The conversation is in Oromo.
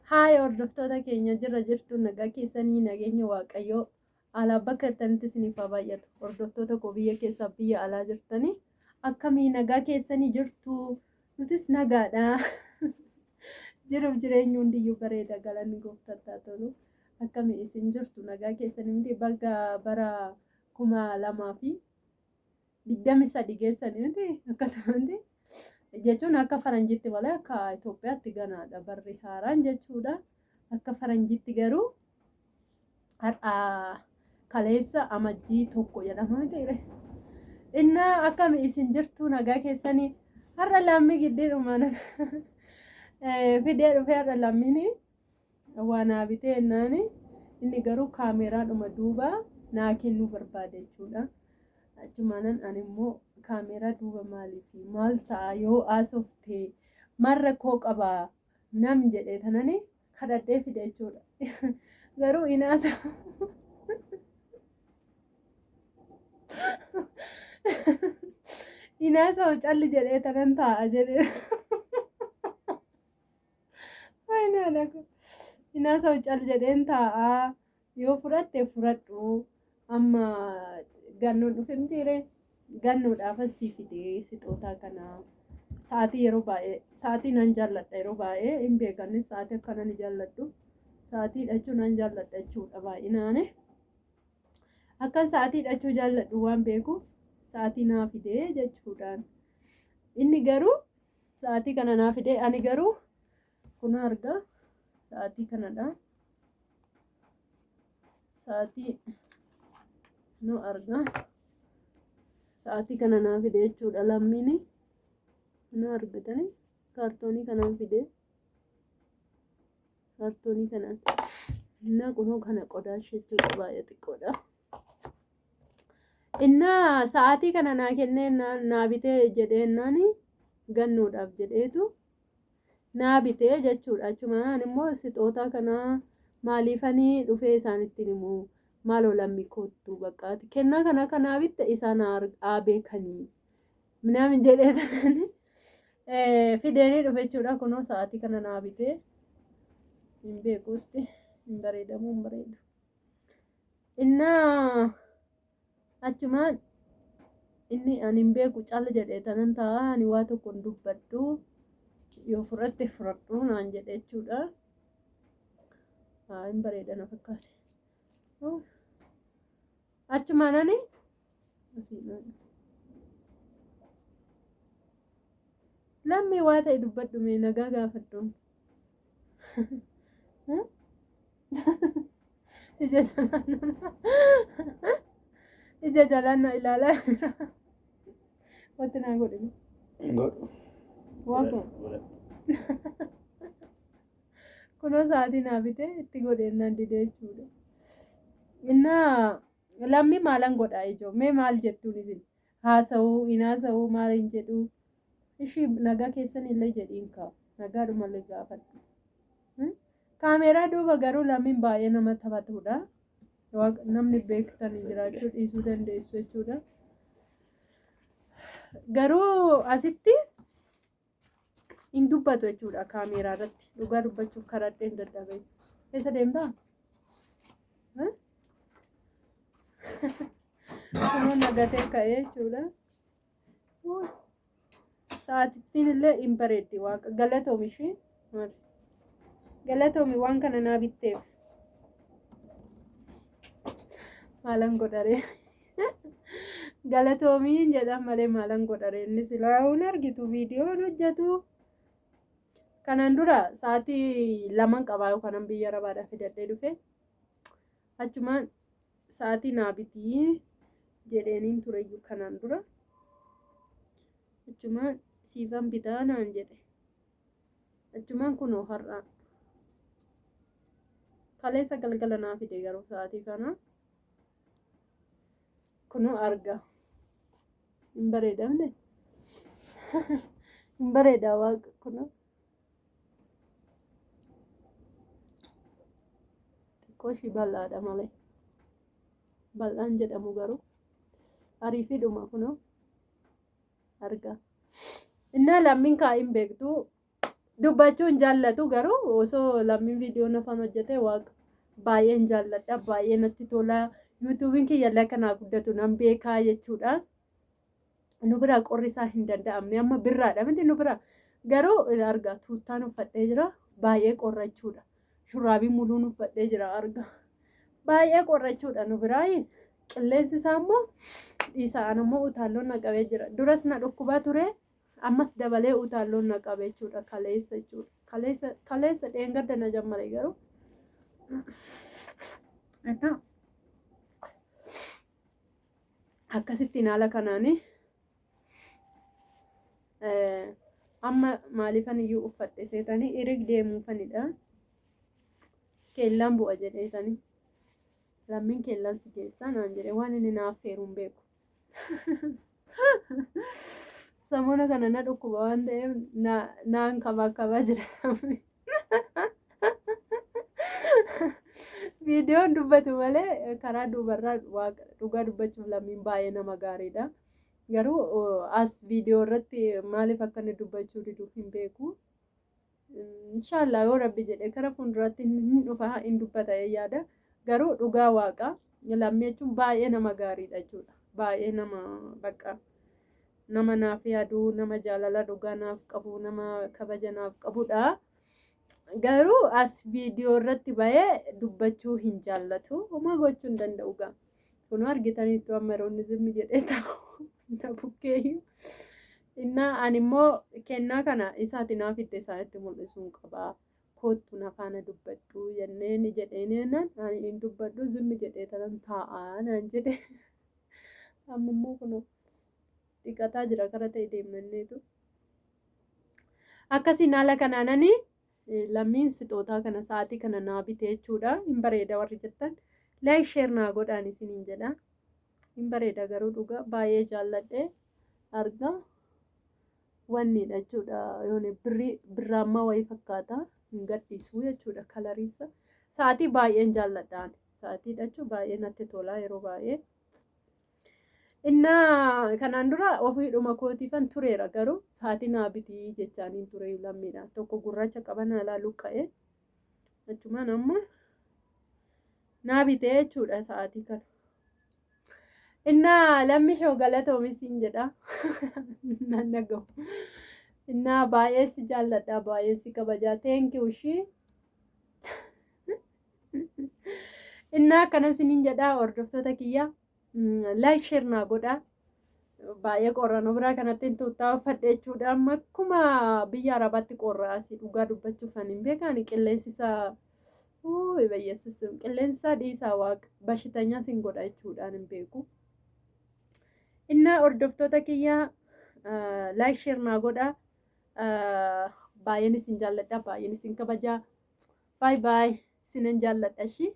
Haaya hordoftoota keenya jirra jirtu nagaa keessanii nageenya waaqayyoo alaa bakka jirtanitti isiniif haa baay'atu. Hordoftoota koo biyya keessaa biyya alaa jirtanii akkamii nagaa keessanii jirtu? Nutis nagaadha. Jiruuf jireenyi hundiyyuu bareeda galanni gooftaatti haa tolu. Akkamii isin jirtu nagaa keessanii hundi bakka bara 2023 geessanii miti akkasumatti jechuun akka faranjiitti malee akka Itoophiyaatti ganaadha barri haaraan jechuudha. Akka faranjiitti garuu har'a kaleessa amajjii 1 jedhama miti. Inna akkamii isin jirtu nagaa keessanii har'a lammii giddeedhumaan fidee dhufee har'a lammiin waan bitee ennaani inni garuu kaameraadhuma duuba naa kennuu barbaade jechuudha. Achumaanan ani immoo kaameraa duuba maal ta'a yoo asoftee marra koo qabaa nam jedhee tanani kadhadhee fide jechuudha. Garuu inaasa inaasa calli jedhee tanan ta'a jedhee inaasa calli jedheen ta'a yoo fudhatte fudhadhu amma gannoon dhufe mitiire gannoodhaaf asii fidee sixootaa kana sa'aatii yeroo baay'ee sa'aatii nan jaalladha yeroo baay'ee hin beekanis sa'aatii akkana ni jaalladhu sa'aatii hidhachuu nan jaalladha jechuudha baay'inaani akkan sa'aatii hidhachuu jaalladhu waan beekuuf sa'aatii naa fidee jechuudhaan inni garuu sa'aatii kana naa fidee ani garuu kun arga sa'aatii kanadha sa'aatii nu arga sa'aatii kana naa fide jechuudha lammiin nu argatani kaartoonii kanaan fide kaartoonii kanaan inna kunoo kana qodaa jechuudha baay'ee xiqqoodha inna sa'aatii kana naa kennee naa bitee jedheennaani gannoodhaaf jedheetu naa bitee jechuudha achumaan immoo sixootaa kana maaliifanii dhufee isaanitti himu maaloo lammii kottu baqqaati kennaa kana kanaa bitte isaan beekanii minaamin jedhee tanani fideenii dhufe jechuudha kunoo sa'aatii kana naa bitee hin beekuusti hin bareedamuu hin bareedu innaa achumaan inni ani hin beeku calla jedhee tanan ta'a ani waa tokko hin dubbadhu yoo fudhatte fudhadhu naan jedhe jechuudha. Hin bareeda na fakkaate. Achumaan ani lammii waa ta'e dubbadhu mee nagaa gaafadhu. Ija jalaan na ilaalaa jira. Wanti naa godhini. Godhu. Waaqa. Kunoo sa'aatii naa bitee itti godheennan didee jechuudha. Innaa lammii maalan godhaa ijoo mee maal jettuun isin haasa'uu hin haasa'uu maal hin jedhuu ishii nagaa keessan illee jedhiin kaa nagaadhumallee gaafadhu. Kaameraa duuba garuu lammiin baay'ee nama taphatudha. Namni beektan jiraachuu dhiisuu dandeessu jechuudha. Garuu asitti hin dubbatu jechuudha kaameraa irratti dhugaa dubbachuuf karadhee hin dadhabee eessa deemtaa? Kunoo nagatee ka'ee jechuudha. Sa'aatittiin illee hin bareeddi waaqa galatoomi ishee galatoomi waan kana naa bitteef maalan godharee galatoomiin jedhan malee maalan godharee inni silaa hin argitu viidiyoon hojjetu. Kanan dura sa'aatii 2 qabaa yookaan biyya Arabaadhaa fidadhee dhufe achumaan sa'aatii naa bitii jedheeniin tureyyuu kanan dura achumaan siifan bitaa naan jedhe achumaan kunoo har'a kaleessa galgala naa fide garuu sa'aatii kana kunoo arga hin bareedamne hin bareedaa waaqa kunoo. Koshi bal'aadha malee bal'aan jedhamu garuu ariifiidhuma kunoo arga innaa lammiin kaa hin beektu dubbachuun jaallatu garuu osoo lammiin viidiyoon afaan hojjete waaqa baay'een jaalladha baay'ee natti tola yuutuubiin kiyyallee kanaa guddatu nan beekaa jechuudha. Nu bira qorri isaa hin danda'amne amma birraadha miti nu bira garuu arga tuuttaan uffadhee jira baay'ee qorrachuudha shurraabii muluun uffadhee jira arga baay'ee qorrachuudha nu biraa qilleensi isaa immoo dhiisaan immoo utaalloon naqabee jira duras na dhukkubaa ture ammas dabalee utaalloon naqabee jechuudha kaleessa jechuudha kaleessa dheengadda na jammale garuu akkasittiin haala kanaanii amma maaliifan iyyuu uffadhe seetanii irig deemuufanidha keellaan bu'a jedheetanii lammiin keellaan si keessaa naan jedhe waan inni naaf feeruun beeku sammuna kana na dhukkuba waan ta'eef naan kabaa jira viidiyoon dubbatu malee karaa duubarraa dhugaa dubbachuuf lammiin baay'ee nama gaariidha. Garuu as viidiyoo irratti maaliif akka inni dubbachuu diduuf hin beeku. Inshaallah yoo rabbi jedhe kara fuulduraatti hin dhufa hin dubbata yaada. Garuu dhugaa waaqa lammii jechuun baay'ee nama gaariidha jechuudha. Baay'ee nama bakka nama naaf yaadu nama jaalala dhugaa naaf qabu nama kabaja naaf qabudha. Garuu as viidiyoo irratti bahee dubbachuu hin jaallatu. Homaa gochuu hin danda'u gaa. Kun argitaniitu amma yeroonni zimmi jedhee ta'u na bukkeeyyu. Innaa ani immoo kennaa kana isaati naaf itti isaanitti mul'isuun qaba. Kootu na faana dubbadhu jenneen jedheenaan ani hin dubbadhu zimmi jedhee tanan taa'aa naan jedhe. Amma immoo kun dhiqataa jira kara ta'e deemnanneetu. Akkasiin haala kanaananii lammiin sixootaa kana sa'aatii kana naa bitee jechuudha. Hin bareeda warri jettan. Laayik sheer naa godhaan isiniin jedha. Hin bareeda garuu dhugaa baay'ee jaalladhe arga wannidha jechuudha. Yoone birraammaa wayii fakkaata hin gadhiisu jechuudha kalariisa. Sa'aatii baay'een jaalladhaan. Sa'aatiidha jechuun baay'ee natti tola yeroo baay'ee. Innaa kanaan dura ofiidhuma kootiifan tureera garuu sa'aatii naa bitii jechaaniin ture lammiidha. Tokko gurraacha qaban alaa luqqa'ee achumaan amma naa bitee jechuudha sa'aatii kana. Innaa lammi shoo galatoomisin jedha nan dhagahu. Innaa baay'ee si jaalladha baay'ee si kabajaa teenkii ushii. Innaa akkana siniin jedha hordoftoota kiyyaa. Laayik sheer naa godhaa baay'ee qorra nu biraa kanatti tuuttaa uffadhe jechuudha. Amma akkuma biyya arabaatti qorra asii dhugaa dubbachuuf ani hin beekan qilleensi isaa bayyeessus qilleensi isaa dhiisaa waaqa bashitanya sin godha jechuudhaan hin beeku. Innaa hordoftoota kiyyaa laayik sheer naa godhaa baay'een isin jaalladha baay'een isin kabajaa baay baay isinan jaalladha ishii.